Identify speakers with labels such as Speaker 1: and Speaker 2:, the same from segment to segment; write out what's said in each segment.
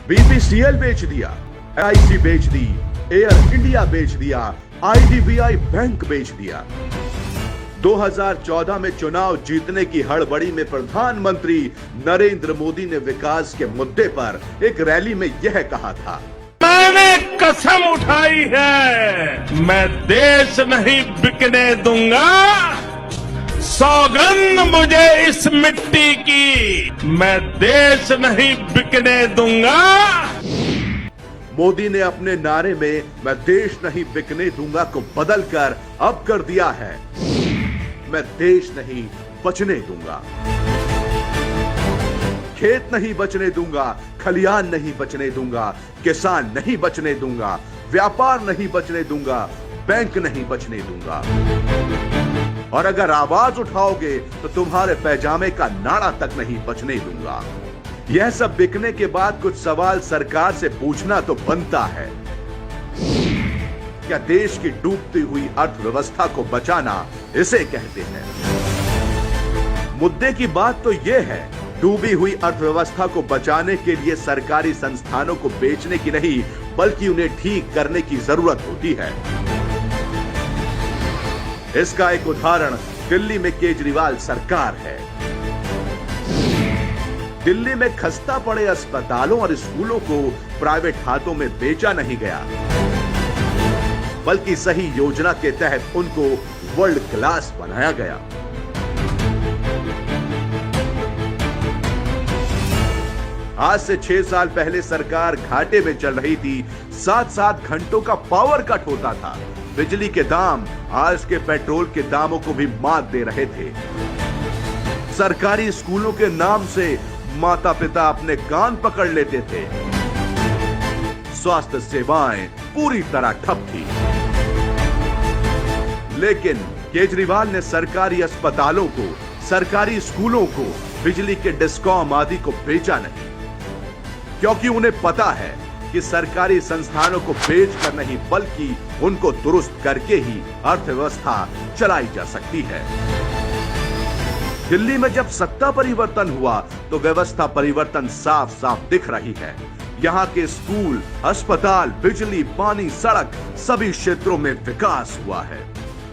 Speaker 1: BPCL बेच दिया, LIC बेच दी, एयर इंडिया बेच दिया, आईडीबीआई बैंक बेच दिया। 2014 में चुनाव जीतने की हड़बड़ी में प्रधानमंत्री नरेंद्र मोदी ने विकास के मुद्दे पर एक रैली में यह कहा था,
Speaker 2: मैंने कसम उठाई है, मैं देश नहीं बिकने दूंगा। सौगंध मुझे इस मिट्टी की, मैं देश नहीं बिकने दूंगा।
Speaker 1: मोदी ने अपने नारे में मैं देश नहीं बिकने दूंगा को बदलकर अब कर दिया है, मैं देश नहीं बचने दूंगा। खेत नहीं बचने दूंगा, खलियान नहीं बचने दूंगा, किसान नहीं बचने दूंगा, व्यापार नहीं बचने दूंगा, बैंक नहीं बचने दूंगा। और अगर आवाज उठाओगे तो तुम्हारे पैजामे का नाड़ा तक नहीं बचने दूंगा। यह सब बिकने के बाद कुछ सवाल सरकार से पूछना तो बनता है। क्या देश की डूबती हुई अर्थव्यवस्था को बचाना इसे कहते हैं? मुद्दे की बात तो यह है, डूबी हुई अर्थव्यवस्था को बचाने के लिए सरकारी संस्थानों को बेचने की नहीं, बल्कि उन्हें ठीक करने की जरूरत होती है। इसका एक उदाहरण दिल्ली में केजरीवाल सरकार है। दिल्ली में खस्ता पड़े अस्पतालों और स्कूलों को प्राइवेट हाथों में बेचा नहीं गया, बल्कि सही योजना के तहत उनको वर्ल्ड क्लास बनाया गया। आज से 6 साल पहले सरकार घाटे में चल रही थी। 7-7 घंटों का पावर कट होता था। बिजली के दाम आज के पेट्रोल के दामों को भी मात दे रहे थे। सरकारी स्कूलों के नाम से माता पिता अपने कान पकड़ लेते थे। स्वास्थ्य सेवाएं पूरी तरह ठप थी। लेकिन केजरीवाल ने सरकारी अस्पतालों को, सरकारी स्कूलों को, बिजली के डिस्कॉम आदि को बेचा नहीं, क्योंकि उन्हें पता है कि सरकारी संस्थानों को बेचकर नहीं, बल्कि उनको दुरुस्त करके ही अर्थव्यवस्था चलाई जा सकती है। दिल्ली में जब सत्ता परिवर्तन हुआ तो व्यवस्था परिवर्तन साफ साफ दिख रही है। यहाँ के स्कूल, अस्पताल, बिजली, पानी, सड़क, सभी क्षेत्रों में विकास हुआ है।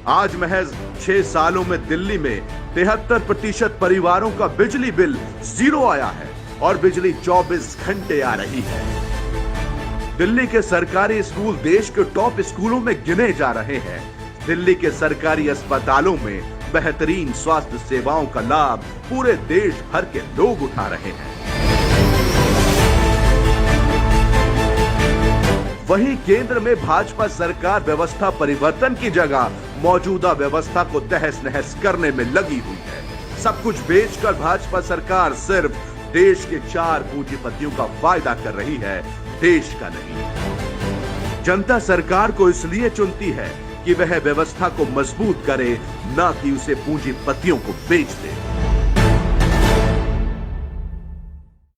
Speaker 1: आज महज 6 सालों में दिल्ली में 73% परिवारों का बिजली बिल 0 आया है और बिजली 24 घंटे आ रही है। दिल्ली के सरकारी स्कूल देश के टॉप स्कूलों में गिने जा रहे हैं। दिल्ली के सरकारी अस्पतालों में बेहतरीन स्वास्थ्य सेवाओं का लाभ पूरे देश भर के लोग उठा रहे हैं। वहीं केंद्र में भाजपा सरकार व्यवस्था परिवर्तन की जगह मौजूदा व्यवस्था को तहस नहस करने में लगी हुई है। सब कुछ बेचकर भाजपा सरकार सिर्फ देश के 4 पूंजीपतियों का फायदा कर रही है, देश का नहीं। जनता सरकार को इसलिए चुनती है कि वह व्यवस्था को मजबूत करे, ना कि उसे पूंजीपतियों को बेच दे।